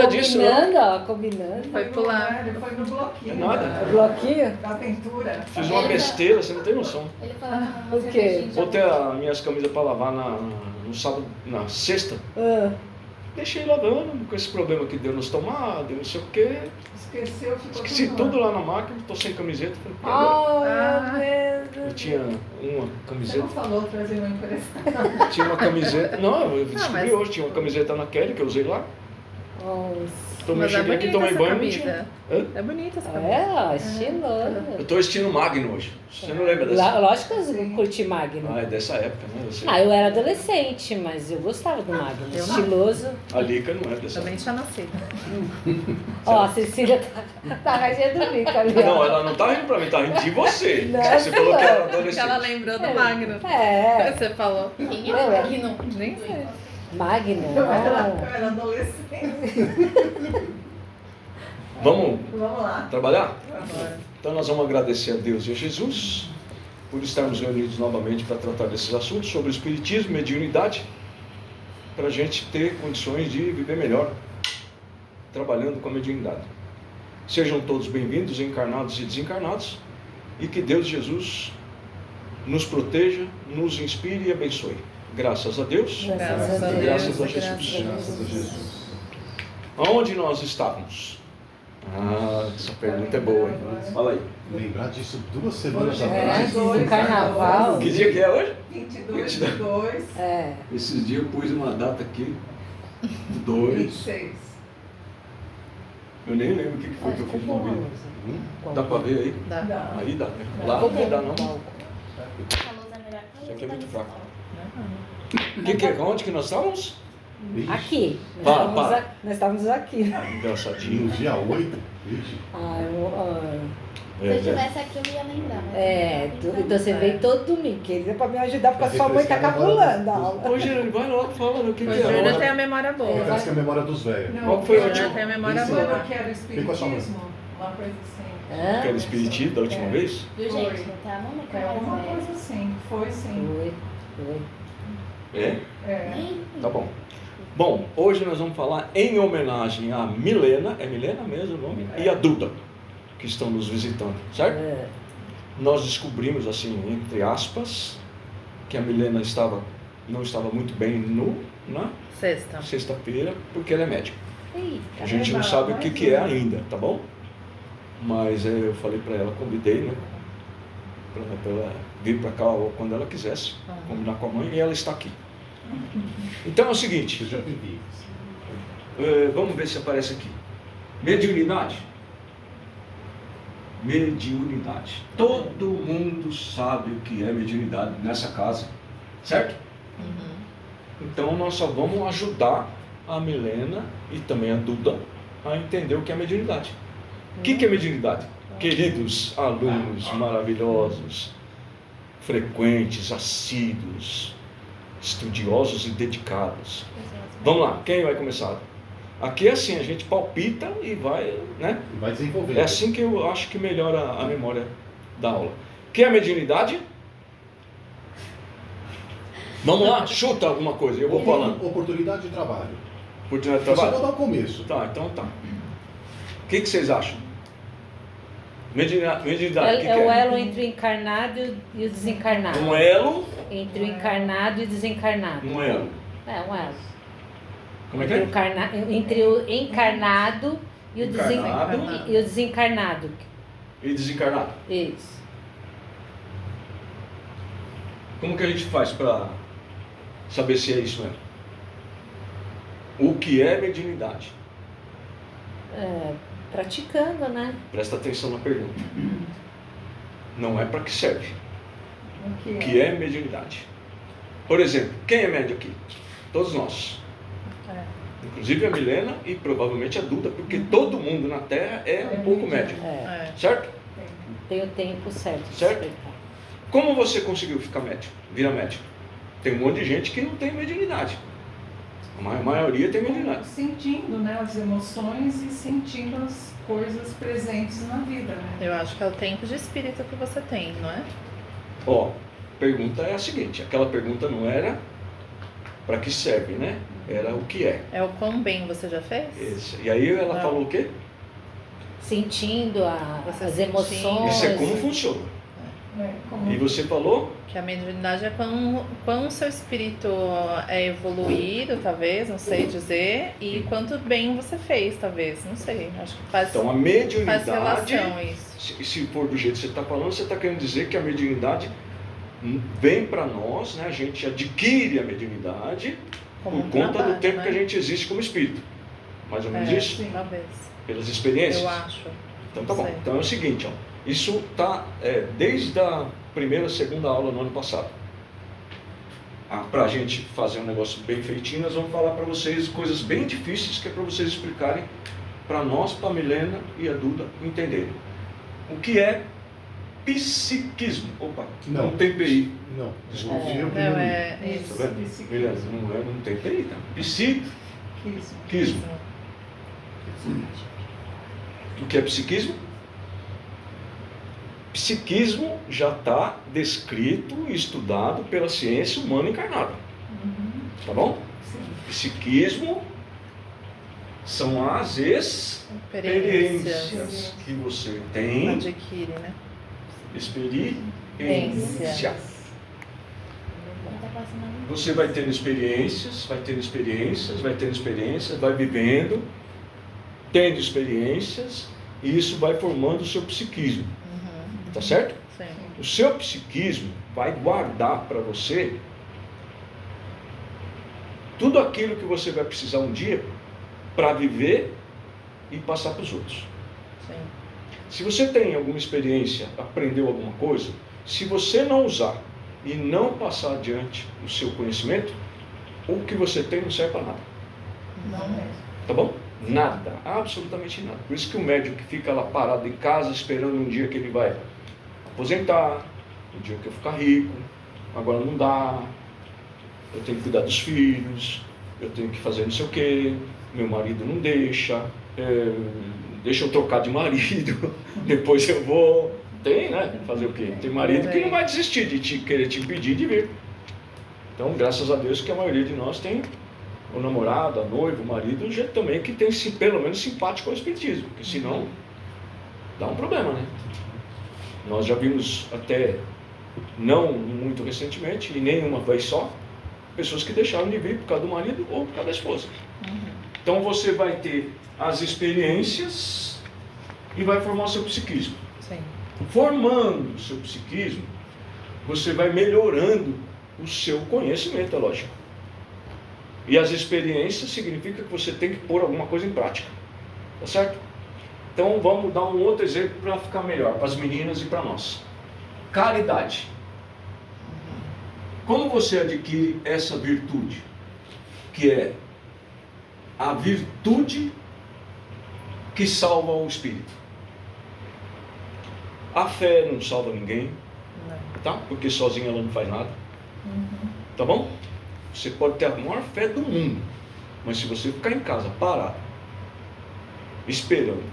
nada disso, não. Combinando. Foi pular. Ele foi no bloquinho. É nada. Bloquinho? Da pintura. Fiz uma besteira, você não tem noção. Ele falou que O quê? Botei as minhas camisas pra lavar no sábado, na sexta. Deixei lavando, com esse problema que deu nos tomados, não sei o quê. Esqueceu, ficou Esqueci tudo lá na máquina, tô sem camiseta. Eu tinha uma Você camiseta. não falou trazer uma emprestada. Tinha uma camiseta. Não, eu descobri mas- hoje, tinha uma camiseta na Kelly que eu usei lá. Tomei, Mas é cheguei aqui, bonita tomei essa banho, não camisa. tinha. Hã? É bonita essa camisa. Eu Estiloso. tô vestindo Magno hoje. Você não lembra dessa? Lógico que eu curti Magno. Ah, é dessa época, né? Você... Eu era adolescente, mas eu gostava do Magno. Eu não. Estiloso. A Lica não é dessa Também época. tinha nascido. Ó, a Cecília tá rachando o bico ali. ó. Não, ela não tá rindo pra mim, tá rindo de você. Não, Você falou que era Porque adolescente. ela lembrou do Magno. É, Você falou. Quem é Magno? Nem sei. Magno. Eu era adolescente. Vamos Vamos lá. trabalhar? Agora. Então nós vamos agradecer a Deus e a Jesus por estarmos reunidos novamente para tratar desses assuntos sobre espiritismo, mediunidade, para a gente ter condições de viver melhor, trabalhando com a mediunidade. Sejam todos bem-vindos, encarnados e desencarnados, e que Deus Jesus nos proteja, nos inspire e abençoe. Graças a Deus. Graças a Deus. Graças a Jesus. Graças a Jesus. Aonde nós estávamos? Essa pergunta é boa, hein? Fala aí. Lembrar disso 2 semanas Hoje atrás. do carnaval. Que dia que é hoje? 22 de 2, É. Esses dias eu pus uma data aqui, 2. 26. Eu nem lembro o que foi que eu fiz no vídeo. Dá pra ver aí? Dá. Dá. Aí dá, né? Lá não dá não. A luz é melhor que a Isso aqui é luz muito da fraco. escola. Onde que nós estávamos? Aqui. Para. Nós estávamos aqui. Engraçadinho. No dia 8, vixe. Se eu tivesse aqui, eu ia lembrar. Mas Então você veio todo domingo, queria pra me ajudar, porque a sua mãe tá refrescar a memória cabulando a aula. Ô, Gerane, vai logo, fala no que O é. Júnior tem a memória boa. Parece que é a memória dos velhos. Não, Qual foi o O último? Júnior tem a memória Isso. boa. Lembra que era o Vem com a sua mãe. espiritismo? Uma coisa assim. Hã? Que era espiritismo da última vez? Viu, gente? Tá? Não me É alguma coisa assim. Foi sim. Foi. É? É. Tá bom. Bom, hoje nós vamos falar em homenagem a Milena, é Milena mesmo o nome? E a Duda, que estão nos visitando, certo? É. Nós descobrimos, assim, entre aspas, que a Milena não estava muito bem na Sexta. sexta-feira, porque ela é médica. Ih, A gente não sabe o que é ainda, tá bom? Mas eu falei para ela, convidei, né? Para ela vir para cá quando ela quisesse, combinar com a mãe, e ela está aqui. Então é o seguinte, Seja bem-vindo. vamos ver se aparece aqui. Mediunidade. Mediunidade. Todo mundo sabe o que é mediunidade nessa casa, certo? Então nós só vamos ajudar a Milena e também a Duda a entender o que é mediunidade. O que é mediunidade? Queridos alunos maravilhosos, frequentes, assíduos, estudiosos e dedicados. Vamos lá, quem vai começar? Aqui é assim, a gente palpita e vai, né? E vai desenvolver. É assim que eu acho que melhora a memória da aula. O que é mediunidade? Vamos lá, chuta alguma coisa, eu vou falando. Oportunidade de trabalho. Oportunidade de Eu só trabalho? vou dar o começo. Tá, então tá. O que vocês acham? Mediunidade, o que É que o é? elo entre o encarnado e o desencarnado. Um elo, Entre o encarnado e o desencarnado. um elo. É, um elo. Como é que Entre é? entre o encarnado e o, Encarnado. e o desencarnado. E desencarnado. Isso. Como que a gente faz para saber se é isso mesmo? O que é mediunidade? Praticando, né? Presta atenção na pergunta. Não é para que serve. O O que é mediunidade? Por exemplo, quem é médio aqui? Todos nós. Inclusive a Milena e provavelmente a Duda, porque todo mundo na Terra é um pouco médio. É, Certo? tem o tempo certo. de Certo? despertar. Como você conseguiu ficar médico? Virar médico? Tem um monte de gente que não tem mediunidade. A maioria tem mediunidade. Sentindo, né, as emoções e sentindo as coisas presentes na vida, né? Eu acho que é o tempo de espírito que você tem, não é? Ó, pergunta é a seguinte, aquela pergunta não era para que serve, né? era o que é. É o quão bem você já fez? Esse. E aí ela Não. falou o quê? Sentindo Você as sentindo. emoções. Isso é como funciona. Como E você falou? Que a mediunidade é quão o seu espírito é evoluído, talvez, não sei dizer, e quanto bem você fez, talvez, não sei. Acho que faz, Então a faz mediunidade, relação isso. se for do jeito que você está falando, você está querendo dizer que a mediunidade vem para nós, né? A gente adquire a mediunidade Como por um conta trabalho, do tempo né? que a gente existe como espírito. Mais ou menos isso? Talvez. Pelas experiências? Eu acho. Então tá bom. Sei. Então é o seguinte, ó, isso está desde a primeira, segunda aula no ano passado. Para a gente fazer um negócio bem feitinho, nós vamos falar para vocês coisas bem difíceis que é para vocês explicarem para nós, para a Milena e a Duda entenderem. O que é psiquismo? Opa, não tem PI. Não. Desculpa. Não, é isso. Tá vendo? Milena, não tem PI, tá? Psiquismo. O que é psiquismo? Psiquismo já está descrito e estudado pela ciência humana encarnada. Tá bom? Psiquismo são as experiências que você tem. Adquire, né? Experiência. Você vai tendo experiências, vai vivendo, tendo experiências, e isso vai formando o seu psiquismo. Tá certo? Sim. O seu psiquismo vai guardar para você tudo aquilo que você vai precisar um dia para viver e passar para os outros. Sim. Se você tem alguma experiência, aprendeu alguma coisa, se você não usar e não passar adiante o seu conhecimento, o que você tem não serve para nada. Não mesmo. Tá bom? Nada, absolutamente nada. Por isso que o médico que fica lá parado em casa esperando um dia que ele vai aposentar, um dia que eu ficar rico, agora não dá, eu tenho que cuidar dos filhos, eu tenho que fazer não sei o quê, meu marido não deixa, deixa eu trocar de marido, depois eu vou. Tem, né? Fazer o quê? Tem marido que não vai desistir de querer te impedir de vir. Então, graças a Deus que a maioria de nós tem o namorado, a noiva, o marido, um jeito também que tem pelo menos simpático ao espiritismo, porque senão dá um problema, né? Nós já vimos até, não muito recentemente, e nem uma vez só, pessoas que deixaram de vir por causa do marido ou por causa da esposa. Então você vai ter as experiências e vai formar o seu psiquismo. Sim. Formando o seu psiquismo, você vai melhorando o seu conhecimento, é lógico. E as experiências significa que você tem que pôr alguma coisa em prática. Tá certo? Então vamos dar um outro exemplo para ficar melhor, para as meninas e para nós. Caridade. Como você adquire essa virtude? Que é a virtude que salva o espírito. A fé não salva ninguém, tá? Porque sozinha ela não faz nada. Tá bom? Você pode ter a maior fé do mundo, mas se você ficar em casa parado, esperando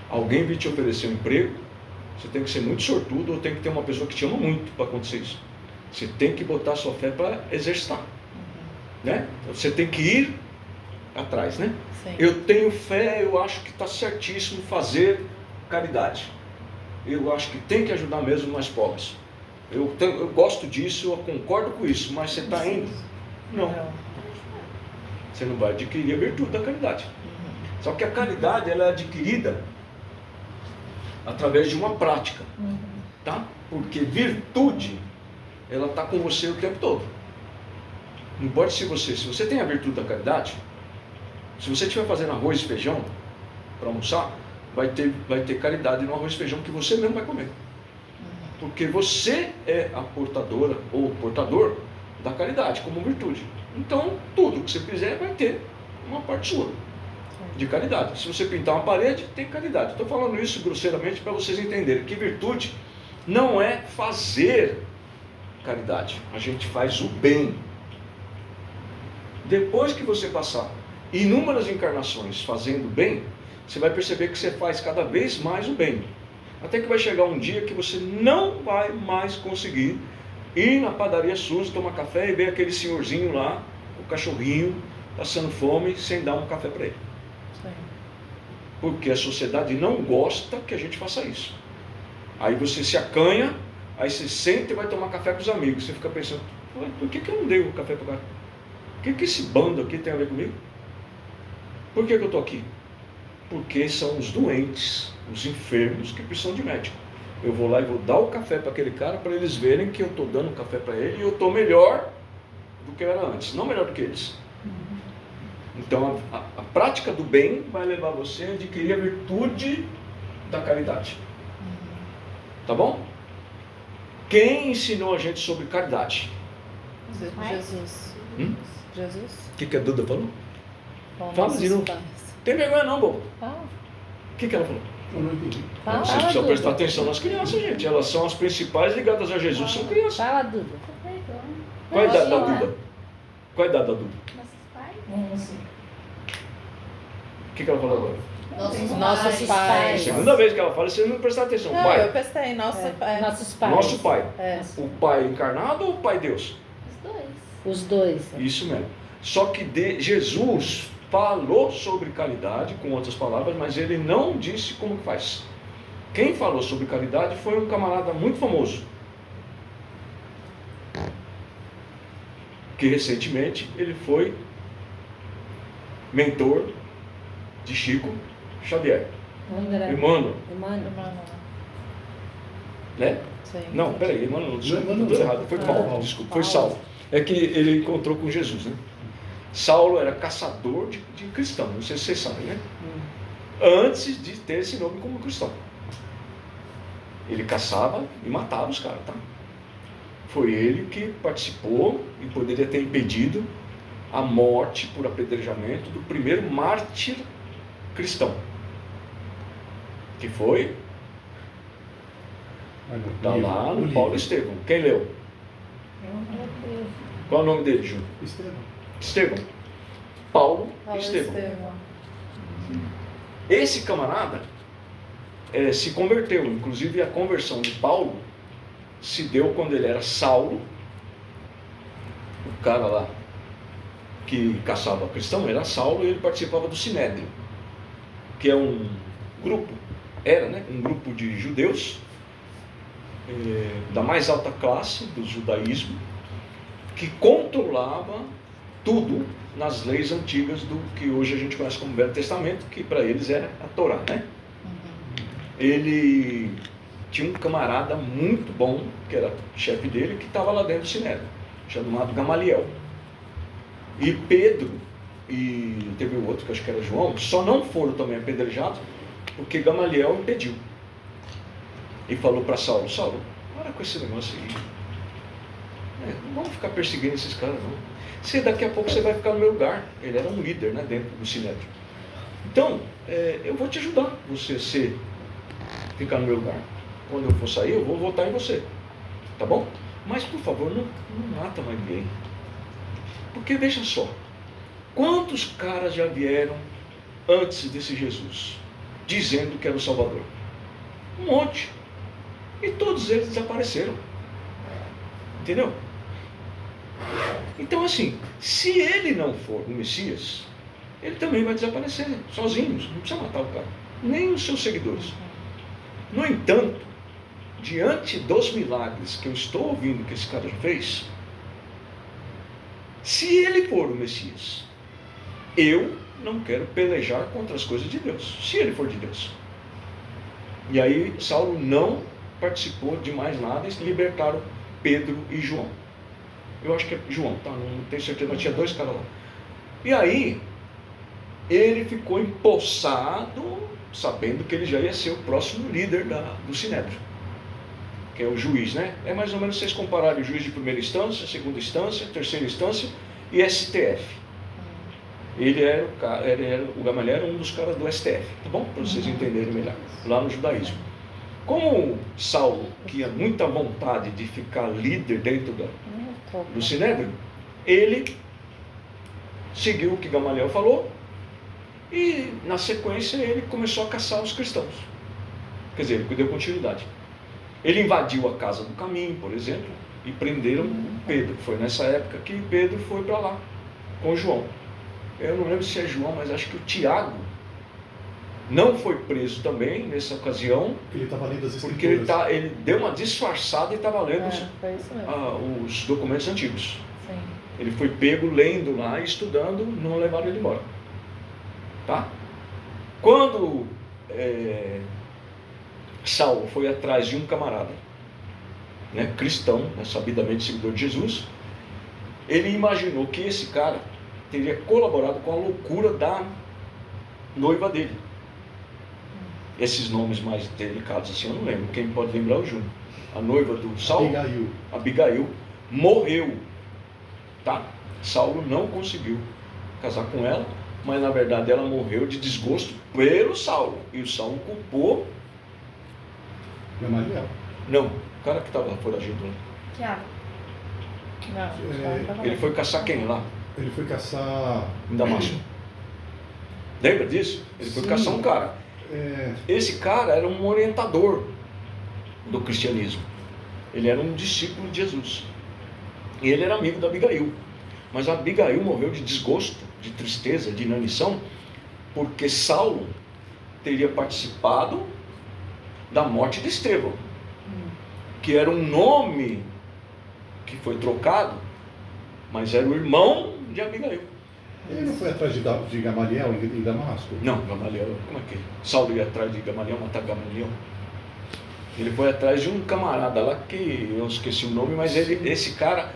alguém vir te oferecer um emprego, você tem que ser muito sortudo ou tem que ter uma pessoa que te ama muito para acontecer isso. Você tem que botar a sua fé para exercitar, né? Você tem que ir atrás, né? Sim. Eu tenho fé, eu acho que está certíssimo fazer caridade. Eu acho que tem que ajudar mesmo mais pobres. Eu gosto disso, eu concordo com isso, mas você está indo? Não. Você não vai adquirir a virtude da caridade. Só que a caridade ela é adquirida através de uma prática, tá? Porque virtude ela está com você o tempo todo. Não importa se você tem a virtude da caridade, se você estiver fazendo arroz e feijão para almoçar, vai ter caridade no arroz e feijão que você mesmo vai comer. Porque você é a portadora ou o portador da caridade como virtude. Então, tudo que você fizer vai ter uma parte sua de caridade. Se você pintar uma parede, tem caridade. Estou falando isso grosseiramente para vocês entenderem que virtude não é fazer caridade. A gente faz o bem. Depois que você passar inúmeras encarnações fazendo bem, você vai perceber que você faz cada vez mais o bem. Até que vai chegar um dia que você não vai mais conseguir ir na padaria Suzy, tomar café e ver aquele senhorzinho lá cachorrinho passando fome sem dar um café para ele. Sim. Porque a sociedade não gosta que a gente faça isso. Aí você se acanha, aí você senta e vai tomar café com os amigos. Você fica pensando, por que eu não dei o café para o cara? O que esse bando aqui tem a ver comigo? Por que eu estou aqui? Porque são os doentes, os enfermos que precisam de médico. Eu vou lá e vou dar o café para aquele cara para eles verem que eu estou dando o café para ele e eu estou melhor do que eu era antes, não melhor do que eles. Então a prática do bem vai levar você a adquirir a virtude da caridade. Tá bom? Quem ensinou a gente sobre caridade? Jesus. Jesus? O que a Duda falou? Bom, Fala nossos de novo. pais. Tem vergonha não, bobo. Fala. O que ela falou? Eu não entendi. Fala, Você precisa Duda. prestar atenção nas crianças, gente. Elas são as principais ligadas a Jesus, são crianças. Fala, Duda. Qual a idade da Nossa. Duda? Qual a idade da Duda? Nossos pais? O que ela falou agora? Nossos pais. Segunda vez que ela fala, você não prestar atenção. Não, eu Pai, prestei. Nossa, pai. Nossos pais. nosso pai. É. O pai encarnado ou o pai Deus? Os dois. Os dois. Isso mesmo. Só que Jesus falou sobre caridade, com outras palavras, mas ele não disse como faz. Quem falou sobre caridade foi um camarada muito famoso, que recentemente ele foi mentor de Chico Xavier. Emmanuel, Emmanuel. né? Sim. Não, peraí, Emmanuel, desculpa, Emmanuel tudo não. errado, foi Paulo. Paulo, desculpa, foi Saulo. É que ele encontrou com Jesus, né? Saulo era caçador de cristão, não sei se vocês sabem, né? Antes de ter esse nome como cristão. Ele caçava e matava os caras, tá? Foi ele que participou e poderia ter impedido a morte por apedrejamento do primeiro mártir cristão. Que foi, tá lá no Paulo Estevão. Quem leu? Qual é o nome dele, Júnior? Estevão. Paulo Estevão. Esse camarada se converteu. Inclusive a conversão de Paulo se deu quando ele era Saulo. O cara lá que caçava cristão era Saulo e ele participava do Sinédrio, que é um grupo, era, né, um grupo de judeus da mais alta classe do judaísmo, que controlava tudo nas leis antigas do que hoje a gente conhece como Velho Testamento, que para eles era a Torá, né? Ele tinha um camarada muito bom, que era chefe dele, que estava lá dentro do Sinédrio, chamado Gamaliel. E Pedro, e teve o outro que acho que era João, só não foram também apedrejados, porque Gamaliel impediu. E falou para Saulo, Saulo, para com esse negócio aí. Não vamos ficar perseguindo esses caras não. Se daqui a pouco você vai ficar no meu lugar. Ele era um líder, né, dentro do Sinédrio. Então, eu vou te ajudar, você ficar no meu lugar. Quando eu for sair, eu vou votar em você. Tá bom? Mas, por favor, não mata mais ninguém. Porque, veja só, quantos caras já vieram antes desse Jesus, dizendo que era o Salvador? Um monte. E todos eles desapareceram. Entendeu? Então, assim, se ele não for o Messias, ele também vai desaparecer, sozinho, não precisa matar o cara, nem os seus seguidores. No entanto, diante dos milagres que eu estou ouvindo que esse cara já fez, se ele for o Messias, eu não quero pelejar contra as coisas de Deus, se ele for de Deus. E aí Saulo não participou de mais nada e libertaram Pedro e João. Eu acho que é João, tá? Não tenho certeza, mas tinha dois caras lá. E aí, ele ficou empossado, sabendo que ele já ia ser o próximo líder do Sinédrio, que é o juiz, né? É mais ou menos vocês compararem o juiz de primeira instância, segunda instância, terceira instância e STF. O Gamaliel era um dos caras do STF, tá bom? Para vocês entenderem melhor, lá no judaísmo. Como Saulo tinha muita vontade de ficar líder dentro do Sinédrio, ele seguiu o que Gamaliel falou e, na sequência, ele começou a caçar os cristãos. Quer dizer, ele deu continuidade. Ele invadiu a casa do caminho, por exemplo, e prenderam Pedro. Foi nessa época que Pedro foi para lá com João. Eu não lembro se é João, mas acho que o Tiago não foi preso também nessa ocasião, Porque ele estava lendo as porque escrituras. ele deu uma disfarçada e estava lendo Foi isso mesmo. os documentos antigos. Sim. Ele foi pego lendo lá e estudando, não levaram ele embora. Tá? Quando Saulo foi atrás de um camarada, né, cristão, né, sabidamente seguidor de Jesus, ele imaginou que esse cara teria colaborado com a loucura da noiva dele. Esses nomes mais delicados assim eu não lembro, quem pode lembrar é o Júnior. A noiva do Saulo, Abigail, morreu. Tá? Saulo não conseguiu casar com ela, mas na verdade ela morreu de desgosto pelo Saulo. E o Saulo culpou. Gamaliel. Não, o cara que estava foragido lá. Tiago. Não, Ele foi caçar quem lá? Ele foi caçar. Em Damasco. Lembra disso? Ele foi Sim. caçar um cara. Esse cara era um orientador do cristianismo. Ele era um discípulo de Jesus. E ele era amigo da Abigail. Mas a Abigail morreu de desgosto, de tristeza, de inanição, porque Saulo teria participado da morte de Estevão, que era um nome que foi trocado, mas era o irmão de Abigail. Ele não foi atrás de Gamaliel em Damasco? Não, Gamaliel, como é que Saulo ia atrás de Gamaliel, matar Gamaliel? Ele foi atrás de um camarada lá, que eu esqueci o nome, mas esse cara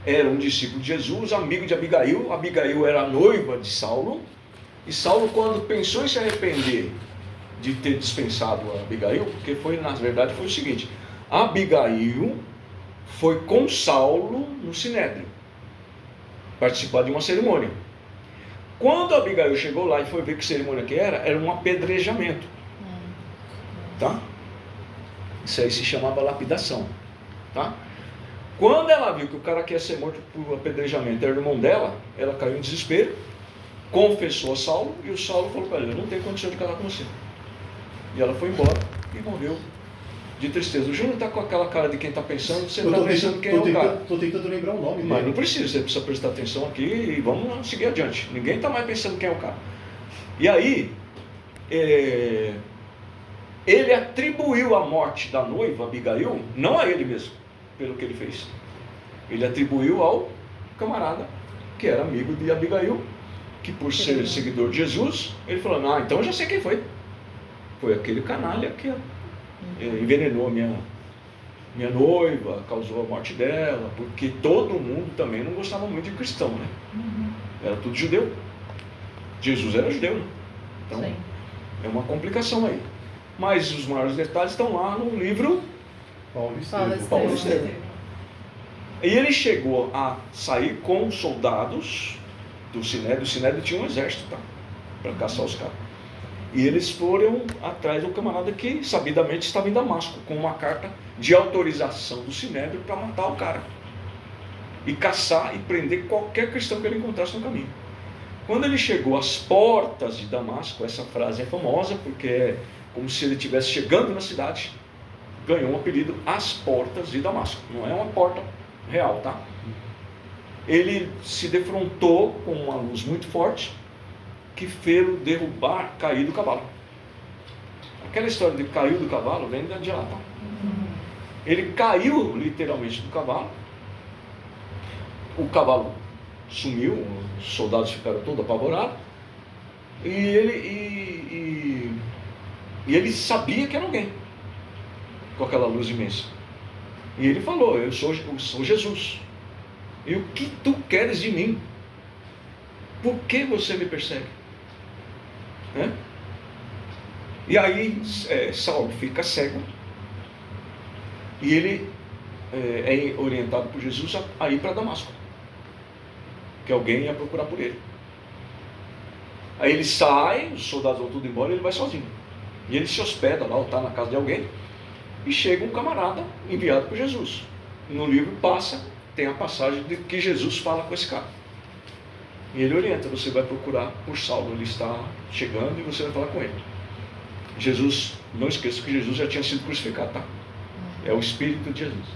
era um discípulo de Jesus, amigo de Abigail. Abigail era a noiva de Saulo, e Saulo, quando pensou em se arrepender de ter dispensado a Abigail, porque na verdade foi o seguinte: Abigail foi com Saulo no Sinédrio participar de uma cerimônia. Quando Abigail chegou lá e foi ver que cerimônia que era um apedrejamento. Tá? Isso aí se chamava lapidação. Tá? Quando ela viu que o cara que ia ser morto por apedrejamento era o irmão dela, ela caiu em desespero, confessou a Saulo, e o Saulo falou para ela: eu não tenho condição de casar com você. E ela foi embora e morreu de tristeza. O Júnior está com aquela cara de quem está pensando, você está pensando quem é o cara. Estou tentando lembrar o nome dele. Mas não precisa, você precisa prestar atenção aqui e vamos seguir adiante. Ninguém está mais pensando quem é o cara. E aí, ele atribuiu a morte da noiva, Abigail, não a ele mesmo, pelo que ele fez. Ele atribuiu ao camarada que era amigo de Abigail, que por ser seguidor de Jesus, ele falou: então eu já sei quem foi. Foi aquele canalha que envenenou a minha noiva, causou a morte dela, porque todo mundo também não gostava muito de cristão, né? Era tudo judeu. Jesus era judeu, né? Então, sim, é uma complicação aí. Mas os maiores detalhes estão lá no livro Paulo Paulo Estevão. E ele chegou a sair com soldados do Sinédrio. O Sinédrio tinha um exército, tá? Para caçar os caras. E eles foram atrás do camarada que sabidamente estava em Damasco, com uma carta de autorização do Sinédrio para matar o cara. E caçar e prender qualquer cristão que ele encontrasse no caminho. Quando ele chegou às portas de Damasco, essa frase é famosa, porque é como se ele estivesse chegando na cidade, ganhou um apelido, As Portas de Damasco. Não é uma porta real, tá? Ele se defrontou com uma luz muito forte, que fez-o cair do cavalo. Aquela história de caiu do cavalo vem de lá, tá? Ele caiu literalmente do cavalo, o cavalo sumiu, os soldados ficaram todos apavorados, e ele sabia que era alguém, com aquela luz imensa. E ele falou: eu sou Jesus, e o que tu queres de mim? Por que você me persegue? E aí Saulo fica cego, e ele é orientado por Jesus a ir para Damasco, que alguém ia procurar por ele. Aí ele sai, os soldados vão tudo embora, e ele vai sozinho, e ele se hospeda lá, ou está na casa de alguém, e chega um camarada enviado por Jesus. No livro tem a passagem de que Jesus fala com esse cara. E ele orienta: você vai procurar por Saulo, ele está chegando e você vai falar com ele. Jesus, não esqueça que Jesus já tinha sido crucificado, tá? É o Espírito de Jesus.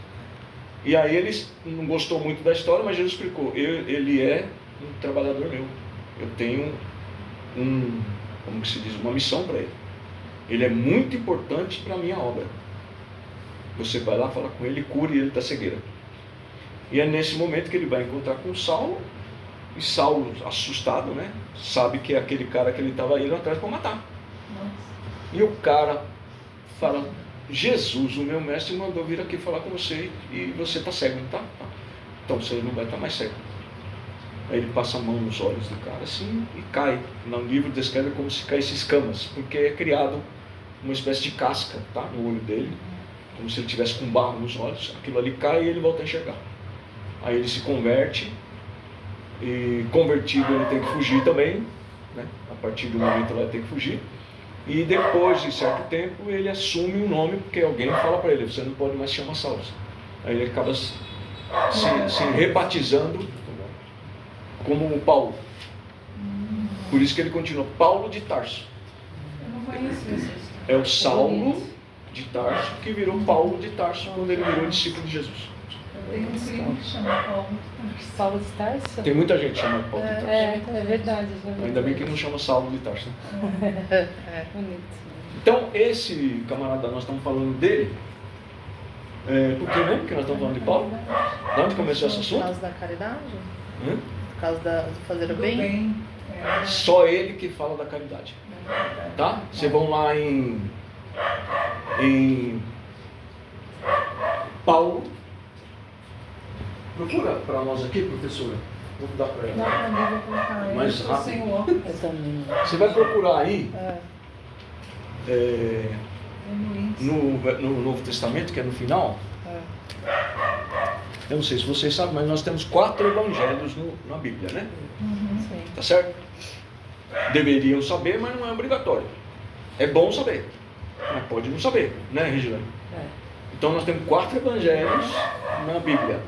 E aí ele não gostou muito da história, mas Jesus explicou: ele é um trabalhador meu. Eu tenho como que se diz, uma missão para ele. Ele é muito importante para a minha obra. Você vai lá, fala com ele e cure ele da cegueira. E é nesse momento que ele vai encontrar com Saulo. E Saulo, assustado, né? Sabe que é aquele cara que ele estava indo atrás para matar. Nossa. E o cara fala: Jesus, o meu mestre, mandou vir aqui falar com você e você está cego, não está? Tá. Então você não vai estar mais cego. Aí ele passa a mão nos olhos do cara assim e cai. No livro descreve como se caísse escamas, porque é criado uma espécie de casca, tá, no olho dele, como se ele tivesse com barro nos olhos. Aquilo ali cai e ele volta a enxergar. Aí ele se converte, e convertido ele tem que fugir também, né? A partir do momento lá ele tem que fugir. E depois de certo tempo ele assume um nome, porque alguém fala para ele: você não pode mais se chamar Saulo. Aí ele acaba se rebatizando como Paulo. Por isso que ele continua Paulo de Tarso. Eu não conheço isso. É o Saulo de Tarso que virou Paulo de Tarso quando ele virou discípulo de Jesus. Eu tenho um primo que chama Paulo. Saulo de Tarso? Tem muita gente chamada Paulo de Tarso. É verdade. Ainda bem que não chama Saulo de Tarso, né? Bonito. Então, esse camarada, nós estamos falando dele. Por que mesmo que nós estamos falando de Paulo? De onde começou esse Por assunto? causa da caridade? Hã? Por causa de fazer o Do bem? Só ele que fala da caridade. Tá? Vocês vão lá em Paulo. Procura para nós aqui, professora. Vou dar para Não, ela. pra mim, vou colocar ele. Mais Eu tô rápido. sem óculos. Eu também. Você vai procurar aí No índice. no Novo Testamento, que é no final. É. Eu não sei se vocês sabem, mas nós temos 4 evangelhos na Bíblia, né? Sim. Tá certo? Deveriam saber, mas não é obrigatório. É bom saber, mas pode não saber, né, Regina? É. Então nós temos 4 evangelhos na Bíblia.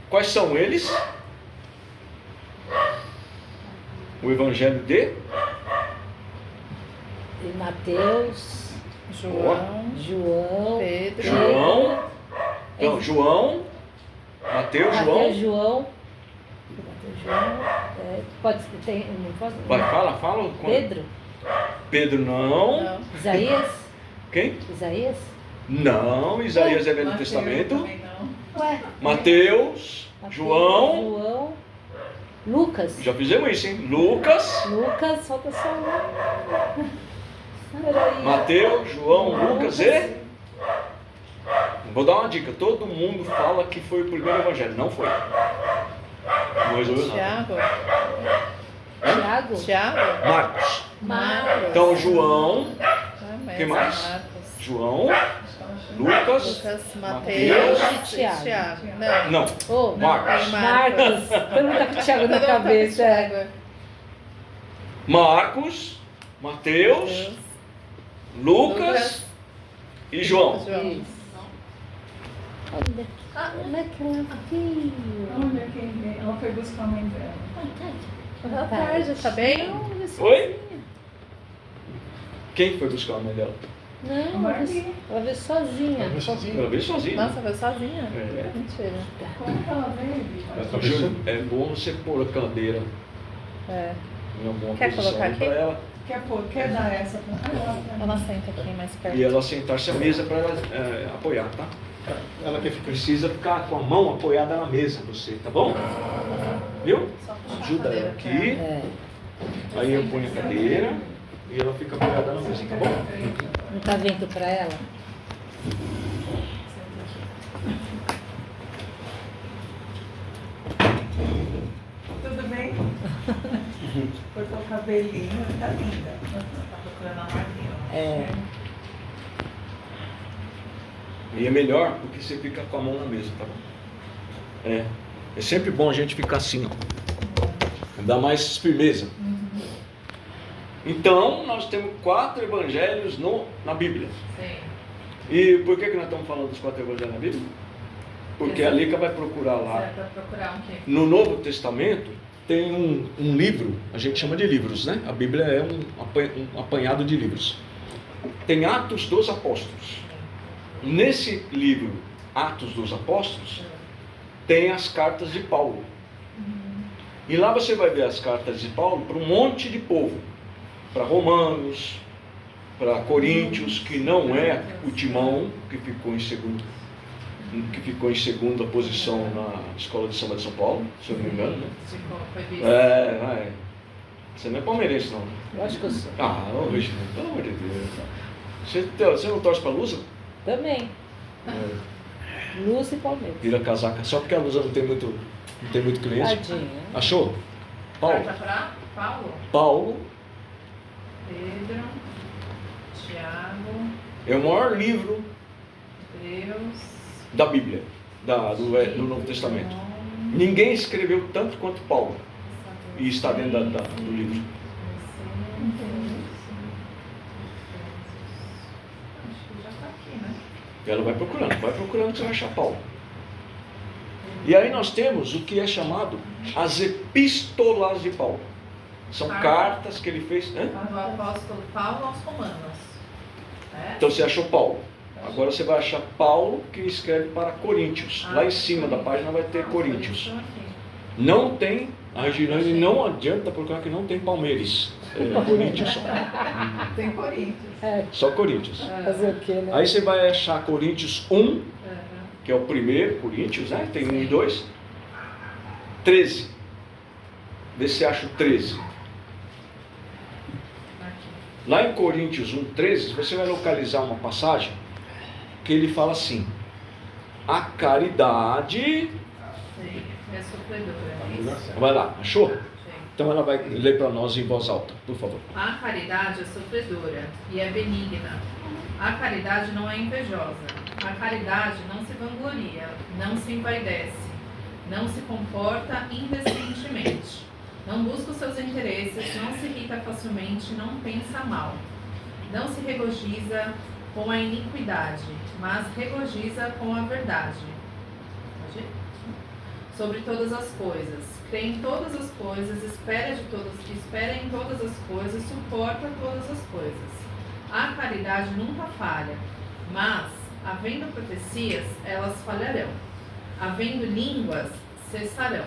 Quais são eles? O evangelho de E Mateus, João, Pedro. João, Mateus, João. Pode ter, não posso? Vai, fala. Pedro não. Não. Isaías? Quem? Isaías? Não, Isaías é Velho Mateus Testamento. também não. Ué. Mateus, João. João. Lucas? Já fizemos isso, hein? Lucas, Falta só um. Peraí. Mateus, João, Lucas e... Vou dar uma dica. Todo mundo fala que foi o primeiro evangelho. Não foi. Não resolveu nada. Tiago? Tiago? Tiago? Marcos. Marcos. Então, João, Ah, mas Quem mais? Marcos. João, Lucas, Lucas, Mateus Mateus e Tiago. Não. não, Ô, Marcos. Marcos. Todo mundo tá com o Tiago na cabeça. É. Marcos, Mateus, Lucas e João. Isso. Olha que ela veio. Olha quem veio. Ela foi buscar a mãe dela. Boa tarde, tá bem? Oi? Quem foi buscar a mãe dela? Não, ela veio sozinha. Ela veio sozinha. Ela veio sozinha. Nossa, foi sozinha? É. Mentira. Como que ela veio? Ela atravessou. Júlio, é bom você pôr a cadeira É. em alguma Quer posição colocar aqui? para ela. Quer dar essa pra ela? Ela senta aqui mais perto. E ela sentar-se à mesa para ela apoiar, tá? Ela quer ficar Precisa ficar com a mão apoiada na mesa, você, tá bom? Viu? Só puxar a Ajuda ela cadeira aqui. É. Aí eu ponho a cadeira e ela fica apoiada na mesa, tá bom? Não tá vento pra ela? Tudo bem? Cortou o cabelinho, tá linda. Tá procurando a marquinha. É. E é melhor porque você fica com a mão na mesa, tá bom? É sempre bom a gente ficar assim, ó. Dá mais firmeza. Então, nós temos 4 evangelhos na Bíblia. Sim. E por que nós estamos falando dos 4 evangelhos na Bíblia? Porque a Lica vai procurar lá. Será pra procurar um quê? No Novo Testamento tem um livro, a gente chama de livros, né? A Bíblia é um apanhado de livros. Tem Atos dos Apóstolos. Nesse livro, Atos dos Apóstolos, tem as cartas de Paulo. E lá você vai ver as cartas de Paulo para um monte de povo. Para Romanos, para Coríntios, que não é o Timão, que ficou em segunda posição na Escola de Samba de São Paulo, se eu não me engano, né? Você não é palmeirense, não? Eu acho que eu sou. Hoje, pelo amor de Deus. Você não torce para a Lusa? Também. Luz e Palmeiras. Vira casaca, só porque a Lusa não tem muito cliente. Tadinha. Achou? Paulo. Carta pra Paulo. Paulo Pedro. Tiago. é o maior livro Deus. da Bíblia, do Novo Testamento. Ninguém escreveu tanto quanto Paulo. E está dentro do livro. Acho que já está aqui, né? Ela vai procurando que você vai achar Paulo. E aí nós temos o que é chamado as epístolas de Paulo. São cartas que ele fez. Do apóstolo Paulo aos Romanos. Então você achou Paulo. Agora você vai achar Paulo que escreve para Coríntios. Lá em cima da página vai ter Coríntios. Não tem, a Regilane não adianta procurar que não tem Palmeiras. Coríntios só. Tem Corinthians. Só Coríntios. Fazer o quê, né? Aí você vai achar Coríntios 1, que é o primeiro Coríntios, né? Tem 1 e 2. 13. Vê se você acha o 13. Lá em Coríntios 1, 13, você vai localizar uma passagem que ele fala assim: a caridade. É sofredora. Vai lá, achou? Então ela vai ler para nós em voz alta, por favor. A caridade é sofredora e é benigna. A caridade não é invejosa. A caridade não se vangloria, não se envaidece, não se comporta indecentemente, não busca os seus interesses, não se irrita facilmente, não pensa mal, não se regozija com a iniquidade, mas regozija com a verdade. Sobre todas as coisas, crê em todas as coisas, espera em todas as coisas, suporta todas as coisas. A caridade nunca falha, mas, havendo profecias, elas falharão. Havendo línguas, cessarão.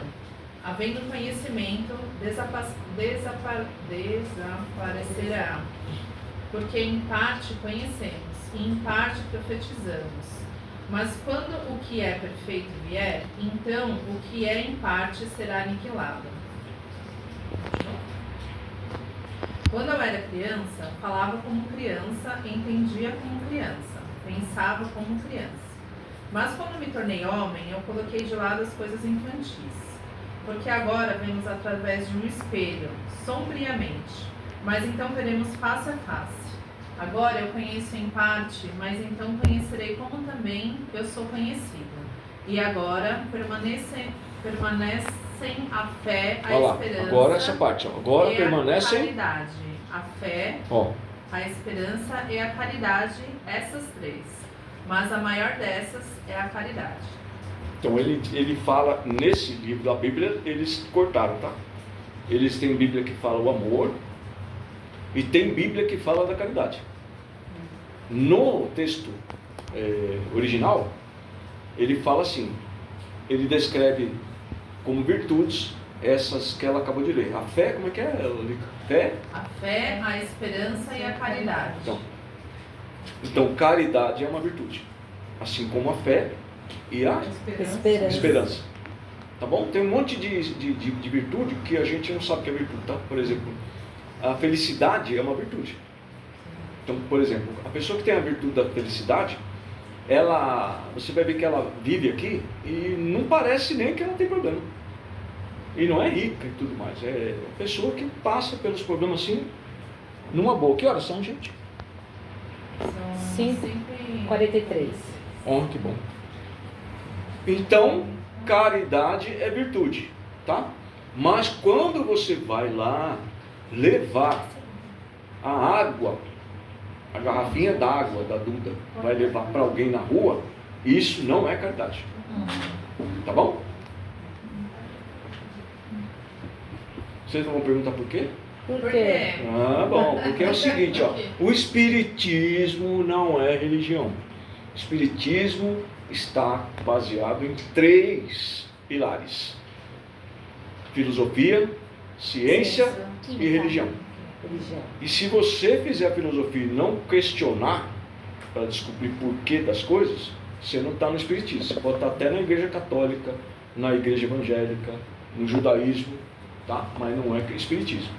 Havendo conhecimento, desaparecerá. Porque em parte conhecemos e em parte profetizamos. Mas quando o que é perfeito vier, então o que é em parte será aniquilado. Quando eu era criança, falava como criança, entendia como criança, pensava como criança. Mas quando me tornei homem, eu coloquei de lado as coisas infantis. Porque agora vemos através de um espelho, sombriamente, mas então veremos face a face. Agora eu conheço em parte, mas então conhecerei como também eu sou conhecido. E agora permanecem a fé, a esperança. Agora essa parte, agora permanecem a caridade, a fé, a esperança e a caridade, essas três. Mas a maior dessas é a caridade. Então ele fala nesse livro da Bíblia, eles cortaram, tá? Eles têm Bíblia que fala o amor e tem Bíblia que fala da caridade. No texto original, ele fala assim, ele descreve como virtudes essas que ela acabou de ler. A fé, como é que é? Fé? A fé, a esperança e a caridade. Então caridade é uma virtude, assim como a fé e a esperança. Tá bom? Tem um monte de virtude que a gente não sabe que é virtude, tá? Por exemplo, a felicidade é uma virtude. Então, por exemplo, a pessoa que tem a virtude da felicidade, você vai ver que ela vive aqui e não parece nem que ela tem problema. E não é rica e tudo mais. É a pessoa que passa pelos problemas assim, numa boa. Que horas são, gente? São 5h43. Que bom. Então, caridade é virtude, tá? Mas quando você vai lá levar a água, a garrafinha d'água da Duda, vai levar para alguém na rua, isso não é caridade. Tá bom? Vocês não vão perguntar por quê? Por quê? Bom, porque é o seguinte, o espiritismo não é religião. O espiritismo está baseado em 3 pilares. filosofia, ciência e religião. Religião. E se você fizer a filosofia e não questionar para descobrir porquê das coisas, você não está no espiritismo. Você pode estar até na igreja católica, na igreja evangélica, no judaísmo, tá? Mas não é espiritismo.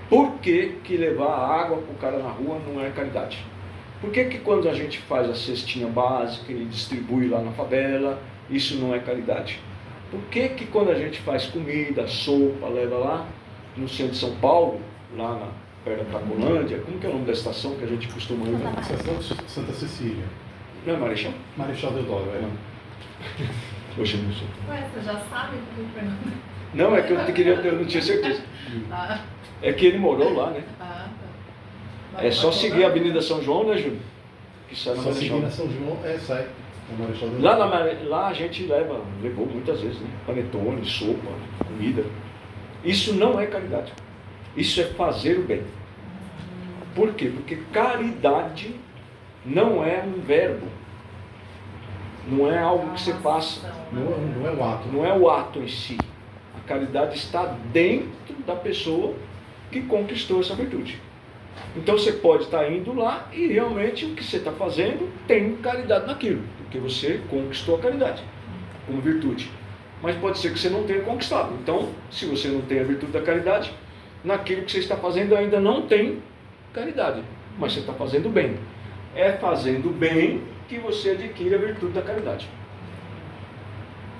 Por que levar água para o cara na rua não é caridade? Por que quando a gente faz a cestinha básica e distribui lá na favela, isso não é caridade? Por que quando a gente faz comida, sopa, leva lá no centro de São Paulo, lá perto da Cracolândia, como que é o nome da estação que a gente costuma ir? Estação Santa Cecília. Não é Marechal? Marechal Deodoro, Poxa, não sei. Ué, você já sabe o que o Fernando... Não, é que eu não tinha certeza. Ah, É que ele morou lá, né? tá. É só seguir a Avenida São João, né, Júlio? Que sai na Só seguir Marechal. na São João, sai. Na Marechal Deodoro. Lá a gente levou muitas vezes, né? Panetone, sopa, comida. Isso não é caridade. Isso é fazer o bem. Por quê? Porque caridade não é um verbo. Não é algo que você faça. Não é o ato. Não é o ato em si. A caridade está dentro da pessoa que conquistou essa virtude. Então você pode estar indo lá e realmente o que você está fazendo tem caridade naquilo, porque você conquistou a caridade como virtude. Mas pode ser que você não tenha conquistado. Então, se você não tem a virtude da caridade, naquilo que você está fazendo ainda não tem caridade, mas você está fazendo bem. É fazendo bem que você adquire a virtude da caridade.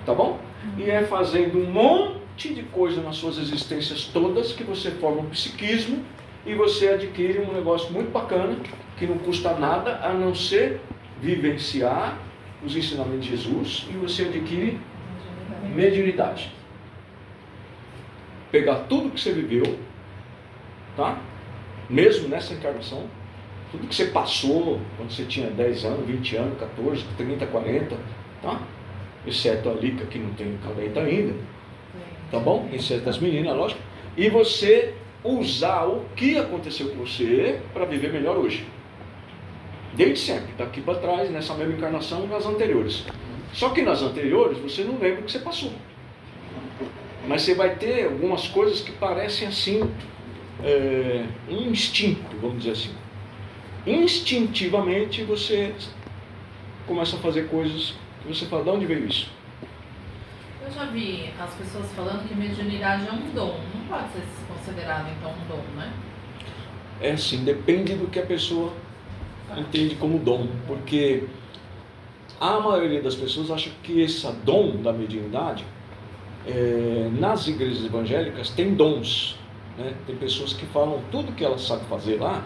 Tá bom? E é fazendo um monte de coisa nas suas existências todas que você forma um psiquismo e você adquire um negócio muito bacana que não custa nada a não ser vivenciar os ensinamentos de Jesus e você adquire mediunidade. Pegar tudo que você viveu, tá? Mesmo nessa encarnação, tudo que você passou quando você tinha 10 anos, 20 anos, 14, 30, 40, tá? Exceto a Lica que não tem caleta ainda, tá bom? Exceto as meninas, lógico. E você usar o que aconteceu com você para viver melhor hoje. Desde sempre, daqui para trás, nessa mesma encarnação e nas anteriores. Só que nas anteriores você não lembra o que você passou. Mas você vai ter algumas coisas que parecem assim, um instinto, vamos dizer assim. Instintivamente você começa a fazer coisas que você fala, de onde veio isso? Eu já vi as pessoas falando que mediunidade é um dom. Não pode ser considerado então um dom, né? É assim, depende do que a pessoa entende como dom. Porque a maioria das pessoas acha que esse dom da mediunidade, nas igrejas evangélicas, tem dons. Né? Tem pessoas que falam tudo que ela sabe fazer lá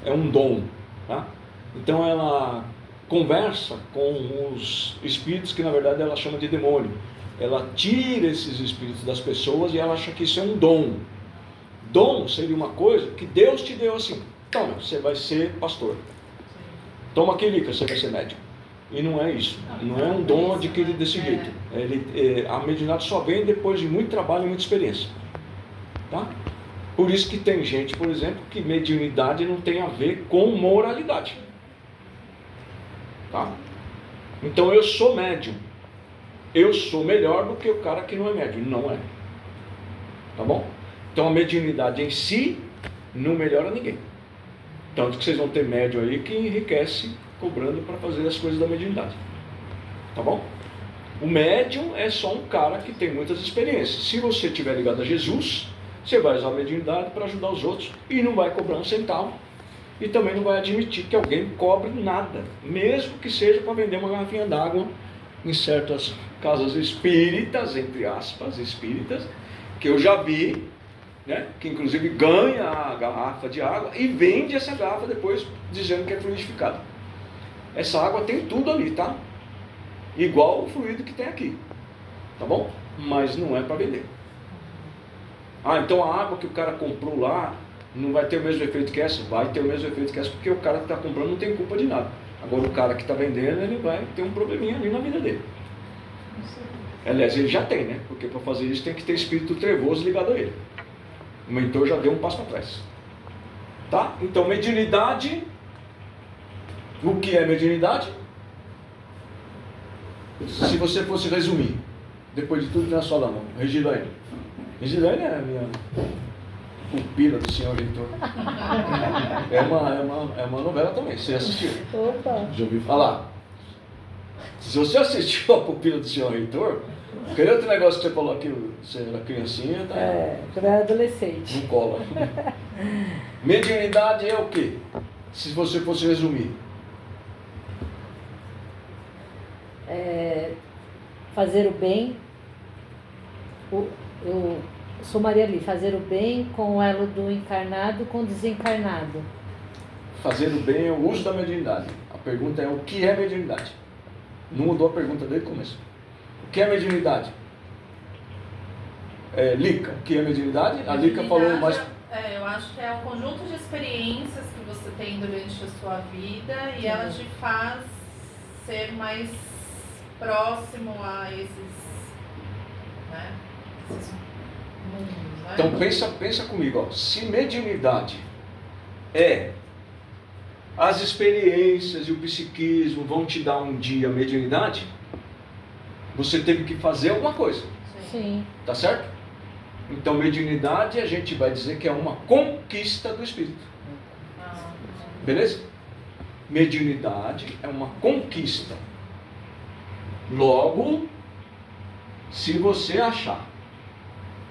é um dom. Tá? Então ela conversa com os espíritos que na verdade ela chama de demônio. Ela tira esses espíritos das pessoas e ela acha que isso é um dom. Dom seria uma coisa que Deus te deu assim. Toma, você vai ser pastor. Toma aquele que você vai ser médium. E não é isso. Não é um dom adquirido desse jeito. A mediunidade só vem depois de muito trabalho e muita experiência. Tá? Por isso que tem gente, por exemplo, que mediunidade não tem a ver com moralidade. Tá? Então eu sou médium. Eu sou melhor do que o cara que não é médium. Não é. Tá bom? Então a mediunidade em si não melhora ninguém. Tanto que vocês vão ter médium aí que enriquece cobrando para fazer as coisas da mediunidade. Tá bom? O médium é só um cara que tem muitas experiências. Se você estiver ligado a Jesus, você vai usar a mediunidade para ajudar os outros e não vai cobrar um centavo. E também não vai admitir que alguém cobre nada, mesmo que seja para vender uma garrafinha d'água em certas casas espíritas, entre aspas, espíritas, que eu já vi, né, que inclusive ganha a garrafa de água e vende essa garrafa depois dizendo que é fluidificada. Essa água tem tudo ali, tá? Igual o fluido que tem aqui, tá bom? Mas não é para vender. Ah, então a água que o cara comprou lá não vai ter o mesmo efeito que essa? Vai ter o mesmo efeito que essa, porque o cara que está comprando não tem culpa de nada. Agora o cara que está vendendo, ele vai ter um probleminha ali na vida dele. Aliás, ele já tem, né? Porque para fazer isso tem que ter espírito trevoso ligado a ele. O mentor já deu um passo para trás. Tá? Então, mediunidade. O que é mediunidade? Se você fosse resumir, depois de tudo, nós falamos, Regilane. Regilane é a minha pupila do senhor reitor. É uma novela também, você assistiu? Opa! Já ouvi Olha falar. lá. Se você assistiu a pupila do senhor reitor, aquele outro negócio que você falou aqui, você era criancinha, tá? Quando eu era adolescente. Não cola. Mediunidade é o quê? Se você fosse resumir. Fazer o bem, eu sou Maria Li, fazer o bem com o elo do encarnado com o desencarnado. Fazer o bem é o uso da mediunidade. A pergunta é o que é mediunidade? Não mudou a pergunta desde o começo. O que é mediunidade? Lica, o que é mediunidade? A Lica falou mais... eu acho que é um conjunto de experiências que você tem durante a sua vida e ela te faz ser mais próximo a esses mundos, né? Então pensa comigo, ó. Se mediunidade é as experiências e o psiquismo vão te dar um dia mediunidade, você teve que fazer alguma coisa. Sim. Tá certo? Então mediunidade a gente vai dizer que é uma conquista do espírito. Beleza? Mediunidade é uma conquista. Logo, se você achar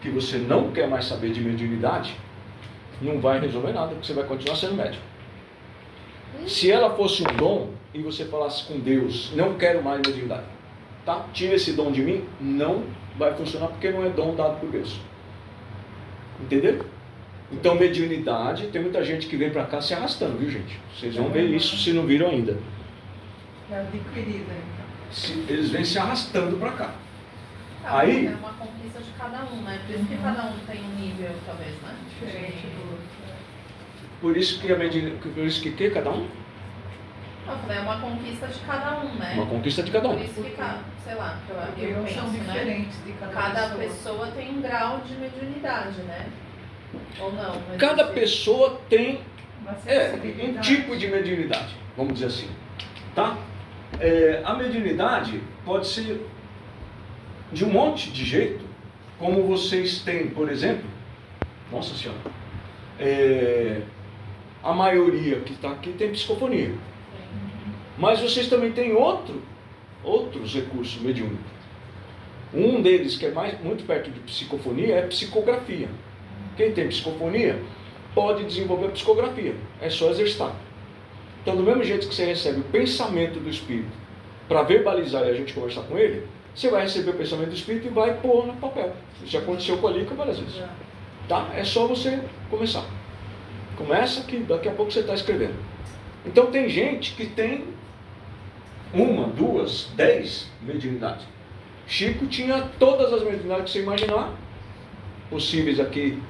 que você não quer mais saber de mediunidade, não vai resolver nada, porque você vai continuar sendo médium. Se ela fosse um dom e você falasse com Deus, não quero mais mediunidade, tá? Tira esse dom de mim, não vai funcionar porque não é dom dado por Deus. Entendeu? Então mediunidade, tem muita gente que vem para cá se arrastando, viu gente? Vocês vão ver isso se não viram ainda. É adquirida. Eles vêm se arrastando para cá. Aí, é uma conquista de cada um, né? Por isso que cada um tem um nível, talvez, né? Diferente do outro. Por isso que a mediunidade, por isso que cada um? Eu falei, é uma conquista de cada um, né? Uma conquista de cada um. Por isso que, sei lá, Porque eu uns são penso, né? diferentes de cada Cada pessoa tem um grau de mediunidade, né? Ou não? Cada pessoa tem Uma um sensibilidade. tipo de mediunidade, vamos dizer assim, tá? A mediunidade pode ser de um monte de jeito, como vocês têm, por exemplo, nossa senhora, a maioria que está aqui tem psicofonia, mas vocês também têm outros recursos mediúnicos. Um deles que é muito perto de psicofonia é psicografia. Quem tem psicofonia pode desenvolver a psicografia, é só exercitar. Então, do mesmo jeito que você recebe o pensamento do Espírito para verbalizar e a gente conversar com ele, você vai receber o pensamento do Espírito e vai pôr no papel. Isso já aconteceu com a Lica várias vezes. Tá? É só você começar. Começa que daqui a pouco você está escrevendo. Então, tem gente que tem 1, 2, 10 mediunidades. Chico tinha todas as mediunidades que você imaginar possíveis aqui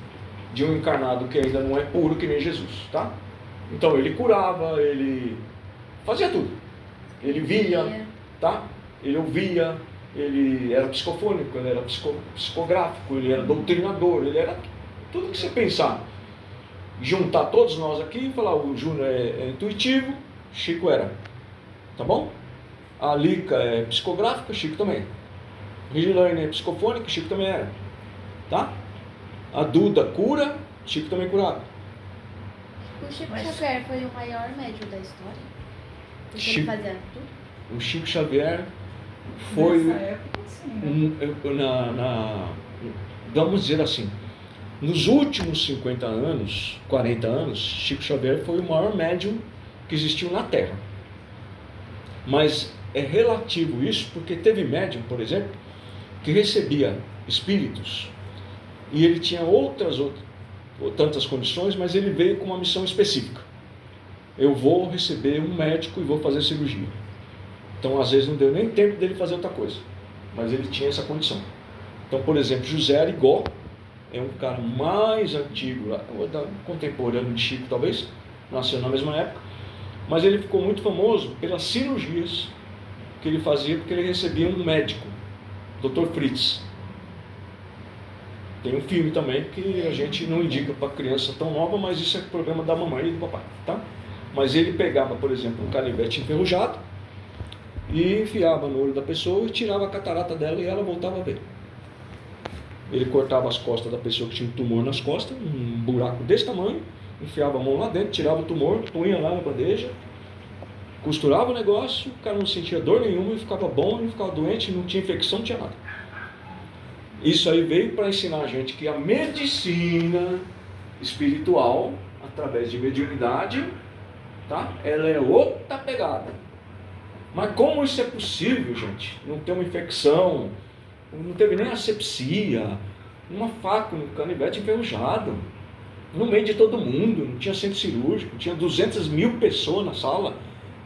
de um encarnado que ainda não é puro que nem Jesus, tá? Então ele curava, ele fazia tudo. Ele via, tá? Ele ouvia, ele era psicofônico, ele era psicográfico, ele era doutrinador, ele era tudo que você pensar. Juntar todos nós aqui e falar, o Júnior é intuitivo, Chico era. Tá bom? A Lica é psicográfica, Chico também. Regilane é psicofônica, Chico também era. Tá? A Duda cura, Chico também curava. O Chico Xavier foi o maior médium da história? Porque Chico, ele fazia tudo? o Chico Xavier foi... Nessa época, sim, né? Vamos dizer assim, nos últimos 50 anos, 40 anos, Chico Xavier foi o maior médium que existiu na Terra. Mas é relativo isso, porque teve médium, por exemplo, que recebia espíritos e ele tinha tantas condições, mas ele veio com uma missão específica. Eu vou receber um médico e vou fazer cirurgia. Então, às vezes, não deu nem tempo dele fazer outra coisa, mas ele tinha essa condição. Então, por exemplo, José Arigó é um cara mais antigo, contemporâneo de Chico, talvez, nasceu na mesma época, mas ele ficou muito famoso pelas cirurgias que ele fazia, porque ele recebia um médico, Dr. Fritz. Tem um filme também que a gente não indica para criança tão nova, mas isso é problema da mamãe e do papai, tá? Mas ele pegava, por exemplo, um canivete enferrujado, e enfiava no olho da pessoa e tirava a catarata dela e ela voltava a ver. Ele cortava as costas da pessoa que tinha um tumor nas costas, um buraco desse tamanho, enfiava a mão lá dentro, tirava o tumor, punha lá na bandeja, costurava o negócio, o cara não sentia dor nenhuma, ele ficava bom, ele ficava doente, não tinha infecção, não tinha nada. Isso aí veio para ensinar a gente que a medicina espiritual, através de mediunidade, tá? Ela é outra pegada. Mas como isso é possível, gente? Não ter uma infecção, não teve nem asepsia, uma faca no canivete enferrujado, no meio de todo mundo, não tinha centro cirúrgico, tinha 200 mil pessoas na sala.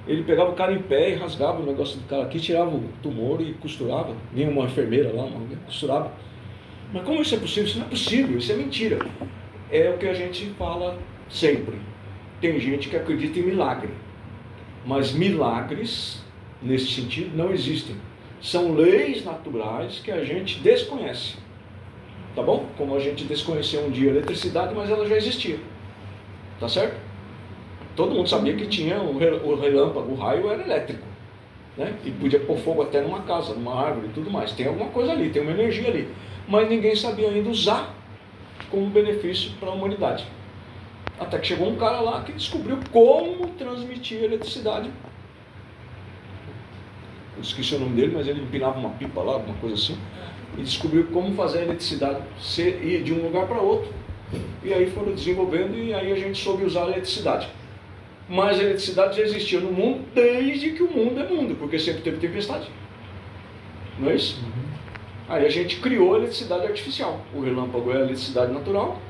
Ele pegava o cara em pé e rasgava o negócio do cara aqui, tirava o tumor e costurava. Vinha uma enfermeira lá, costurava. Mas como isso é possível? Isso não é possível, isso é mentira. É o que a gente fala sempre. Tem gente que acredita em milagre. Mas milagres, nesse sentido, não existem. São leis naturais que a gente desconhece. Tá bom? Como a gente desconheceu um dia a eletricidade, mas ela já existia. Tá certo? Todo mundo sabia que tinha o relâmpago, o raio era elétrico, né? E podia pôr fogo até numa casa, numa árvore e tudo mais. Tem alguma coisa ali, tem uma energia ali. Mas ninguém sabia ainda usar como benefício para a humanidade. Até que chegou um cara lá que descobriu como transmitir eletricidade. Eu esqueci o nome dele, mas ele empinava uma pipa lá, alguma coisa assim. E descobriu como fazer a eletricidade ir de um lugar para outro. E aí foram desenvolvendo e aí a gente soube usar a eletricidade. Mas a eletricidade já existia no mundo desde que o mundo é mundo, porque sempre teve tempestade. Não é isso? Aí a gente criou a eletricidade artificial. O relâmpago é a eletricidade natural.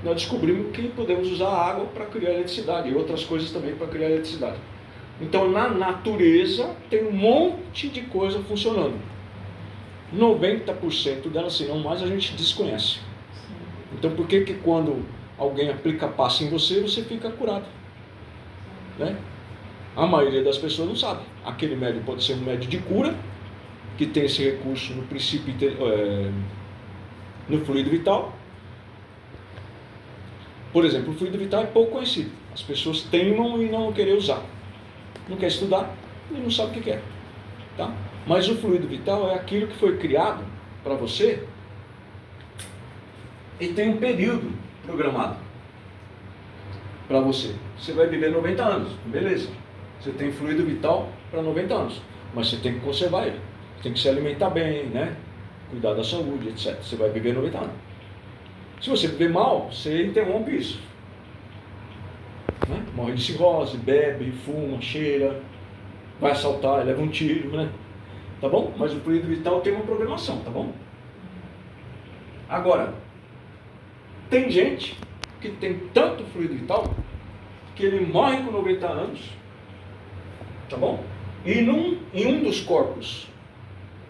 Nós descobrimos que podemos usar a água para criar eletricidade e outras coisas também para criar eletricidade. Então na natureza tem um monte de coisa funcionando. 90% delas, se não mais, a gente desconhece. Então por que quando alguém aplica passe em você, você fica curado? Né? A maioria das pessoas não sabe. Aquele médium pode ser um médium de cura, que tem esse recurso no princípio, no fluido vital. Por exemplo, o fluido vital é pouco conhecido. As pessoas teimam em não querer usar. Não quer estudar e não sabe o que quer. Tá? Mas o fluido vital é aquilo que foi criado para você e tem um período programado para você. Você vai viver 90 anos, beleza. Você tem fluido vital para 90 anos, mas você tem que conservar ele. Tem que se alimentar bem, né? Cuidar da saúde, etc. Você vai viver 90 anos. Se você viver mal, você interrompe isso. Né? Morre de cirrose, bebe, fuma, cheira, vai assaltar, leva um tiro, né? Tá bom? Mas o fluido vital tem uma programação, tá bom? Agora, tem gente que tem tanto fluido vital que ele morre com 90 anos, tá bom? E em um dos corpos,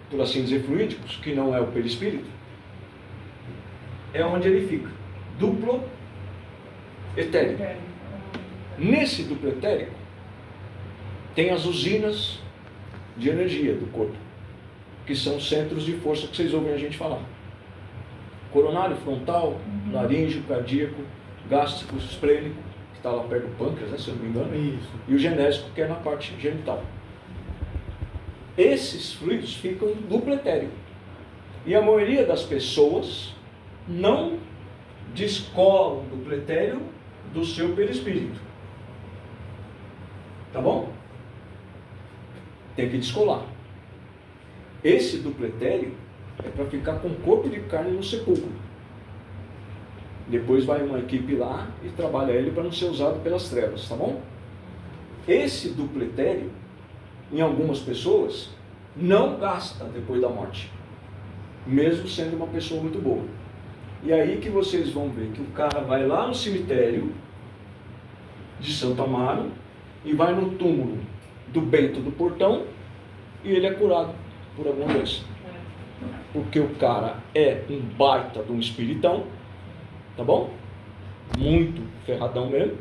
por assim dizer, fluídicos, que não é o perispírito, é onde ele fica, duplo etérico. Nesse duplo etérico tem as usinas de energia do corpo, que são centros de força que vocês ouvem a gente falar. Coronário, frontal, laríngeo, cardíaco, gástrico, esplênico, que está lá perto do pâncreas, né, se eu não me engano. Isso. E o genésico, que é na parte genital. Esses fluidos ficam duplo etérico. E a maioria das pessoas não descolam o duplo etéreo do seu perispírito. Tá bom? Tem que descolar. Esse duplo etéreo é para ficar com corpo de carne no sepulcro. Depois vai uma equipe lá e trabalha ele para não ser usado pelas trevas, tá bom? Esse duplo etéreo, em algumas pessoas, não gasta depois da morte, mesmo sendo uma pessoa muito boa. E aí que vocês vão ver que o cara vai lá no cemitério de Santo Amaro e vai no túmulo do Bento do Portão e ele é curado por alguma doença. Porque o cara é um baita de um espiritão, tá bom? Muito ferradão mesmo.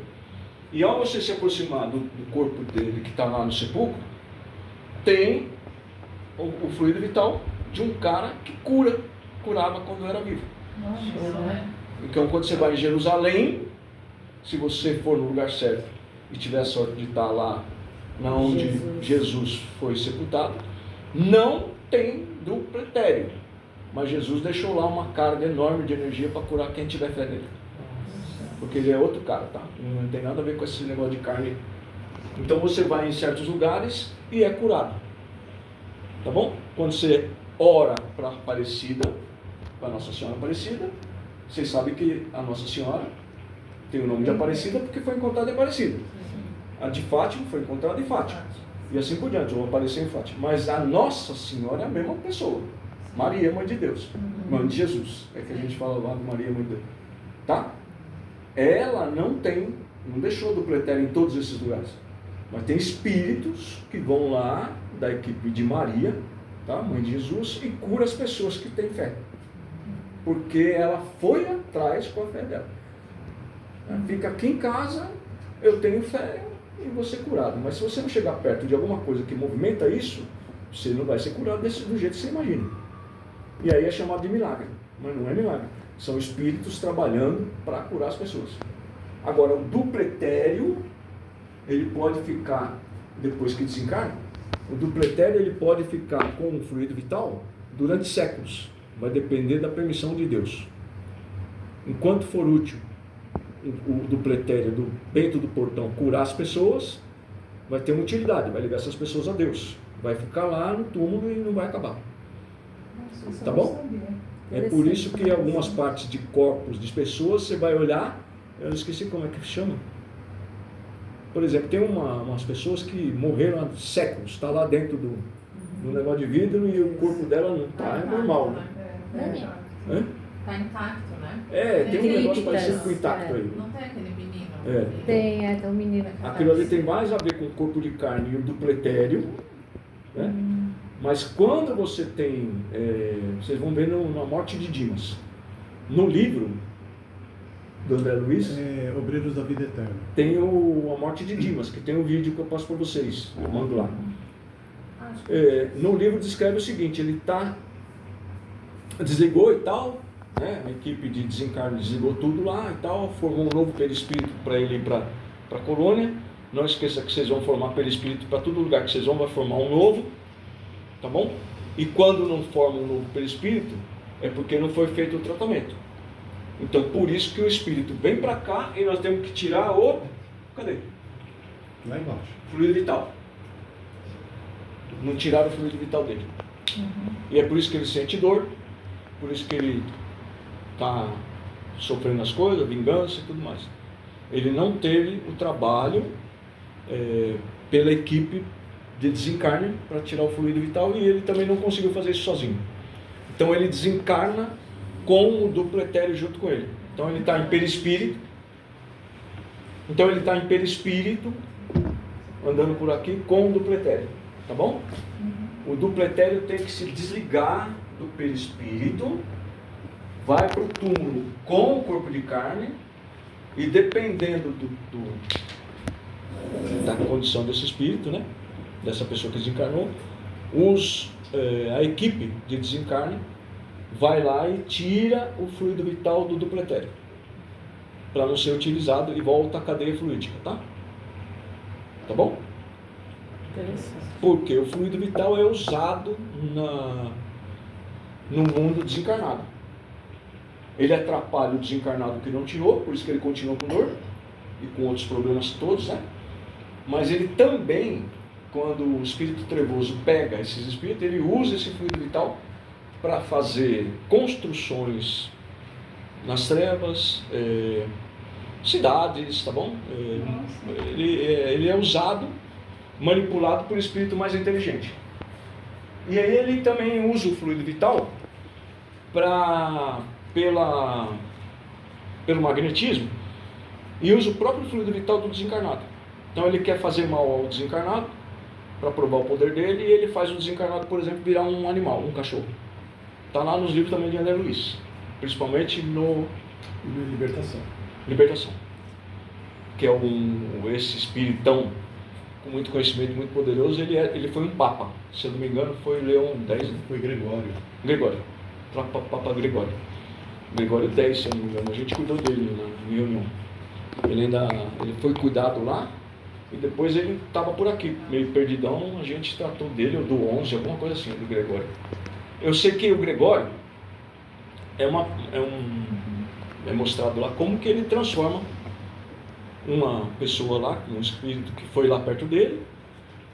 E ao você se aproximar do corpo dele que está lá no sepulcro, tem o fluido vital de um cara que curava quando era vivo. Então quando você vai em Jerusalém, se você for no lugar certo e tiver a sorte de estar lá na onde Jesus foi sepultado, não tem duplo etéreo. Mas Jesus deixou lá uma carga enorme de energia para curar quem tiver fé nele. Porque ele é outro cara, tá? Não tem nada a ver com esse negócio de carne. Então você vai em certos lugares e é curado. Tá bom? Quando você ora para Aparecida, para Nossa Senhora Aparecida, vocês sabem que a Nossa Senhora tem o nome de Aparecida porque foi encontrada em Aparecida. A de Fátima foi encontrada em Fátima. E assim por diante, ou apareceu em Fátima. Mas a Nossa Senhora é a mesma pessoa. Maria, mãe de Deus. Mãe de Jesus. É que a gente fala lá de Maria, mãe de Deus. Tá? Ela não deixou duplo etéreo em todos esses lugares. Mas tem espíritos que vão lá, da equipe de Maria, tá? Mãe de Jesus, e cura as pessoas que têm fé. Porque ela foi atrás com a fé dela. Fica aqui em casa, eu tenho fé e vou ser curado. Mas se você não chegar perto de alguma coisa que movimenta isso, você não vai ser curado do jeito que você imagina. E aí é chamado de milagre. Mas não é milagre. São espíritos trabalhando para curar as pessoas. Agora, o duplo etéreo, ele pode ficar, depois que desencarna, o duplo etéreo ele pode ficar com o fluido vital durante séculos. Vai depender da permissão de Deus. Enquanto for útil o duplo etéreo dentro do portão curar as pessoas, vai ter uma utilidade, vai ligar essas pessoas a Deus. Vai ficar lá no túmulo e não vai acabar. Tá bom? É por isso que algumas partes de corpos de pessoas você vai olhar, eu esqueci como é que chama. Por exemplo, tem umas pessoas que morreram há séculos, está lá dentro do negócio de vidro e o corpo dela não está, é normal. Está intacto, né? Tem um negócio parecido com intacto aí. Não tem aquele menino? Tem um menino. Aquilo ali tem mais a ver com o corpo de carne e o duplo etéreo, né? Mas quando você tem, vocês vão ver na morte de Dimas, no livro do André Luiz, Obreiros da Vida Eterna, tem a morte de Dimas, que tem um vídeo que eu passo para vocês, eu mando lá. No livro descreve o seguinte, ele desligou e tal, né? A equipe de desencarne desligou tudo lá e tal, formou um novo perispírito para ele ir para a colônia. Não esqueça que vocês vão formar perispírito para todo lugar que vocês vão, vai formar um novo. Tá bom? E quando não forma um novo perispírito, é porque não foi feito o tratamento. Então, por isso que o espírito vem para cá e nós temos que tirar cadê? Lá embaixo. Fluido vital. Não tiraram o fluido vital dele. E é por isso que ele sente dor, por isso que ele está sofrendo as coisas, vingança e tudo mais. Ele não teve o trabalho pela equipe de desencarne para tirar o fluido vital e ele também não conseguiu fazer isso sozinho. Então ele desencarna com o duplo etéreo junto com ele. Então ele está em perispírito. Andando por aqui com o duplo etéreo. Tá bom? O duplo etéreo tem que se desligar do perispírito, vai para o túmulo com o corpo de carne e dependendo da condição desse espírito, né? Dessa pessoa que desencarnou, a equipe de desencarne vai lá e tira o fluido vital do duplo etéreo para não ser utilizado e volta à cadeia fluídica, tá? Tá bom? Porque o fluido vital é usado no mundo desencarnado. Ele atrapalha o desencarnado que não tirou, por isso que ele continua com dor e com outros problemas todos, né? Mas ele também, quando o espírito trevoso pega esses espíritos, ele usa esse fluido vital para fazer construções nas trevas, cidades, tá bom? Ele é usado, manipulado por espírito mais inteligente. E aí ele também usa o fluido vital pelo magnetismo e usa o próprio fluido vital do desencarnado. Então ele quer fazer mal ao desencarnado para provar o poder dele e ele faz o desencarnado, por exemplo, virar um animal, um cachorro. Está lá nos livros também de André Luiz, principalmente no Libertação, que é esse espiritão com muito conhecimento, muito poderoso. Ele foi um papa, se eu não me engano foi Leão X. Foi Gregório. Papa Gregório. Gregório X, se eu não me engano, a gente cuidou dele na reunião. Ele foi cuidado lá e depois ele estava por aqui, meio perdidão, a gente tratou dele, ou do 11, alguma coisa assim, do Gregório. Eu sei que o Gregório é mostrado lá como que ele transforma uma pessoa lá, um espírito que foi lá perto dele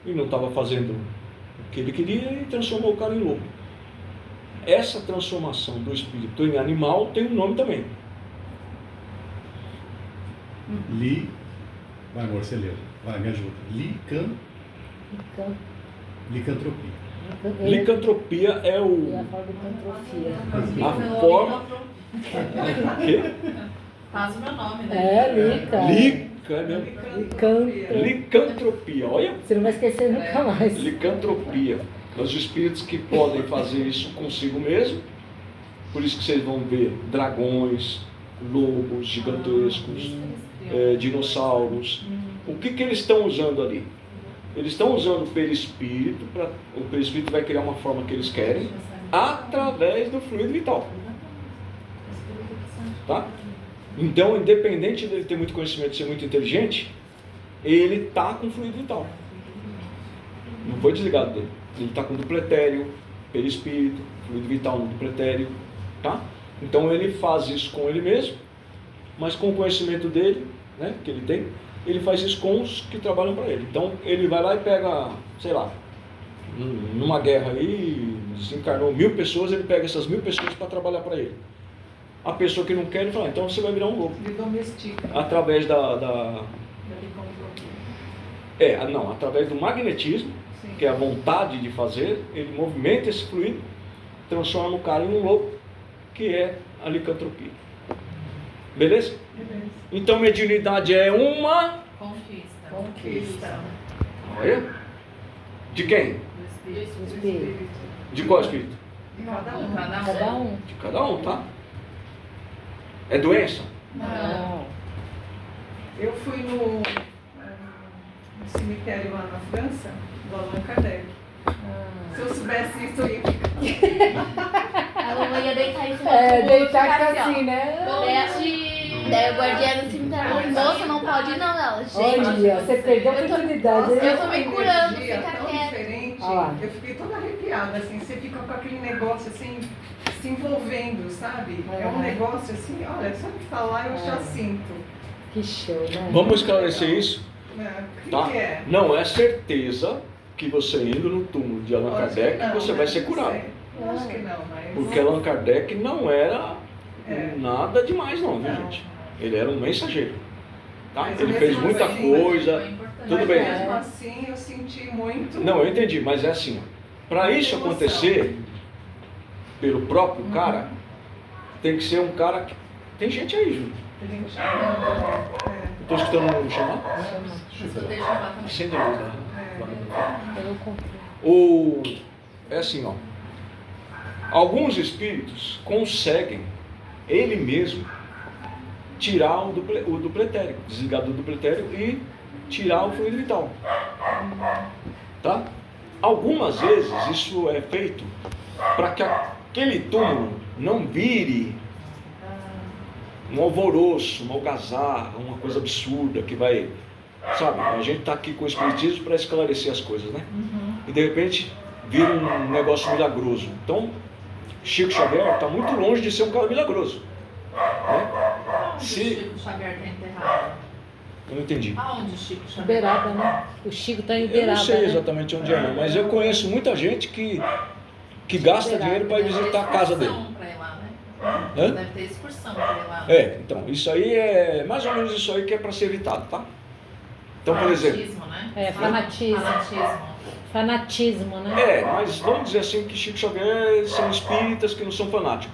e não estava fazendo o que ele queria e transformou o cara em lobo. Essa transformação do espírito em animal tem um nome também. Vai, amor, você leu. Vai, me ajuda. Licantropia. Licantropia é E a forma de a forma... Quê? Faz o meu nome, né? Lica. Licantropia, olha. Você não vai esquecer nunca mais. Licantropia. Os espíritos que podem fazer isso consigo mesmo. Por isso que vocês vão ver dragões, lobos gigantescos, dinossauros. O que eles estão usando ali? Eles estão usando o perispírito, o perispírito vai criar uma forma que eles querem, através do fluido vital. Tá? Então, independente dele ter muito conhecimento e ser muito inteligente, ele está com fluido vital. Não foi desligado dele. Ele está com duplo etéreo, perispírito, fluido vital no duplo etéreo. Tá? Então ele faz isso com ele mesmo, mas com o conhecimento dele, né, que ele tem, ele faz isso com os que trabalham para ele. Então ele vai lá e pega, sei lá, numa guerra aí, desencarnou 1000 pessoas, ele pega essas 1000 pessoas para trabalhar para ele. A pessoa que não quer, ele fala, então você vai virar um lobo. Ele domestica. Através através do magnetismo, Sim. que é a vontade de fazer, ele movimenta esse fluido, transforma o cara em um lobo, que é a licantropia. Beleza? Beleza. Então mediunidade é uma... Conquista. Olha. De quem? Do espírito. Espírito. De qual espírito? Cada um. Cada um. De cada um, tá? É doença? Não. Eu fui no cemitério lá na França, do Allan Kardec. Se eu soubesse isso, eu ia ficar. A mamãe ia deitar isso no Deitar assim, né? Daí o guardião do cemitério, moça, não pode ir não, ela. Gente, Olha, você perdeu a oportunidade. eu tô me curando, Energia fica tão quieto. diferente. Olha lá. Eu fiquei toda arrepiada, assim, você fica com aquele negócio assim, se envolvendo, sabe? É um negócio assim, olha, só de falar eu já sinto. Que show, né? Vamos esclarecer isso? O Tá? que é? Não é certeza que você indo no túmulo de Allan Pode Kardec, ser não, você né? vai ser Não curado. sei. Eu acho que não, mas... Porque Allan Kardec não era nada demais não, viu, Não. gente? Ele era um mensageiro. Tá? Mas Ele mesmo fez muita assim, coisa. Foi importante. Tudo Mas bem. mesmo assim eu senti muito... Não, eu entendi, mas é assim, para isso Emoção. acontecer pelo próprio cara, tem que ser um cara que... Tem gente aí, Júlio. Gente, Estou escutando chamar? Escutei chamar também. Acende a luz, né? Eu comprei. É assim, ó. Alguns espíritos conseguem, ele mesmo, tirar o duplo etérico, desligar do duplo etérico e tirar o fluido vital. Tá? Algumas vezes isso é feito para que aquele túmulo não vire um alvoroço, uma algazarra, uma coisa absurda que vai... Sabe, a gente está aqui com o espiritismo para esclarecer as coisas, né? E de repente vira um negócio milagroso. Então, Chico Xavier está muito longe de ser um cara milagroso. Né? Onde o Chico Xavier está enterrado? Eu não entendi. Aonde o Chico Xavier? Uberaba, né? O Chico está em Eu Uberaba, não sei né? exatamente onde é, não, mas eu conheço muita gente que gasta dinheiro para ir visitar a casa dele. Pra ir lá, né? Hã? Deve ter excursão para ir lá. Então, isso aí é mais ou menos isso aí que é para ser evitado, tá? Então, por exemplo... Fanatismo, né? Fanatismo. Fanatismo, né? Mas vamos dizer assim que Chico Xavier são espíritas que não são fanáticos.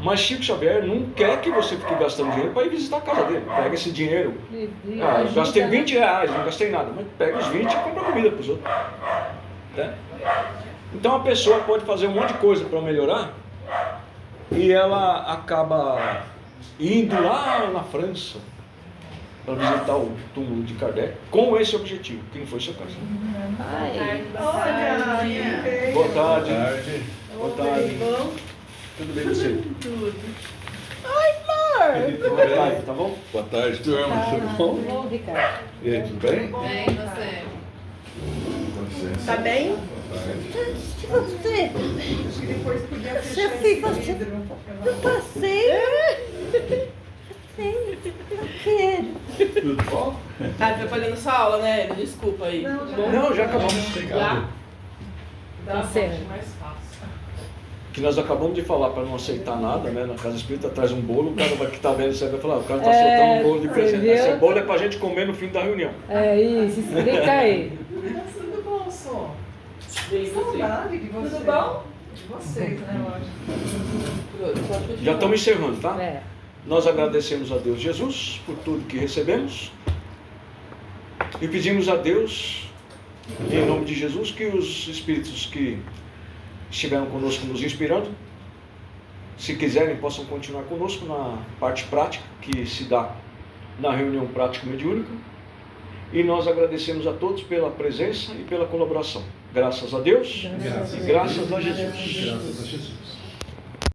Mas Chico Xavier não quer que você fique gastando dinheiro para ir visitar a casa dele. Pega esse dinheiro. Eu gastei R$20, não gastei nada. Mas pega os 20 e compra comida para os outros. Né? Então a pessoa pode fazer um monte de coisa para melhorar e ela acaba indo lá na França para visitar o túmulo de Kardec com esse objetivo, que não foi seu caso. Ai. Olha, Boa tarde. Tarde. Boa tarde. Tudo bem com você? Tudo. Ai, Boa tarde, tá bom? Boa tarde, turma. Tudo bom? Tudo bom, Ricardo? E aí, tudo bem? Bem, você? Com licença. Tá bem? Boa tarde. Você, Acho que depois podia Você fechar fica esse assim. vidro. eu passei. Tudo bom? Ah, atrapalhando sua aula, né? Desculpa aí. Não, Tudo já- bom? Não, já acabamos. Obrigado. Dá uma Você. parte mais fácil. Que nós acabamos de falar para não aceitar nada, né? Na casa espírita traz um bolo, o cara que está vendo isso aí vai falar, o cara está soltando um bolo de você presente. viu? Esse bolo é para a gente comer no fim da reunião. É isso, explica aí. Mas tudo bom, Sô? Bem, você. Saudade de vocês. Tudo bom? De vocês, né, lógico. Pode continuar. Já estamos encerrando, tá? É. Nós agradecemos a Deus Jesus por tudo que recebemos e pedimos a Deus, em nome de Jesus, que os espíritos que estiveram conosco nos inspirando, se quiserem, possam continuar conosco na parte prática que se dá na reunião prática mediúnica. E nós agradecemos a todos pela presença e pela colaboração. Graças a Deus e graças a Jesus. Graças a Jesus.